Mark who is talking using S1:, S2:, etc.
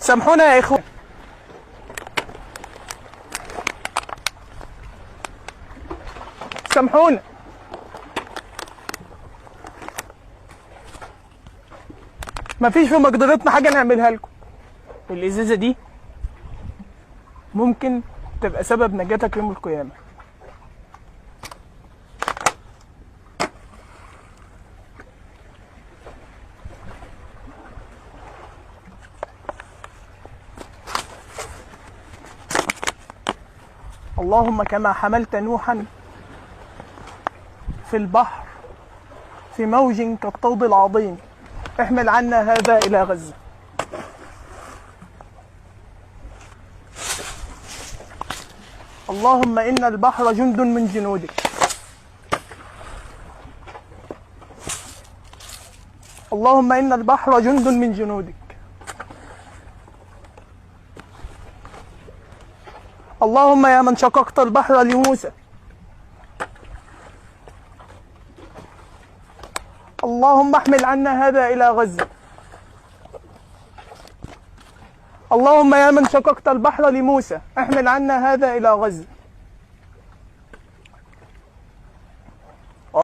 S1: سامحونا يا إخوة. سامحونا. مفيش في مقدرتنا حاجة نعملها لكم. الإزازة دي ممكن تبقى سبب نجاتك يوم القيامة. اللهم كما حملت نوحا في البحر في موج كالطود العظيم احمل عنا هذا إلى غزة. اللهم إن البحر جند من جنودك. اللهم إن البحر جند من جنودك. اللهم يا من شققت البحر لموسى، اللهم احمل عنا هذا إلى غزة. اللهم يا من شققت البحر لموسى احمل عنا هذا إلى غزة.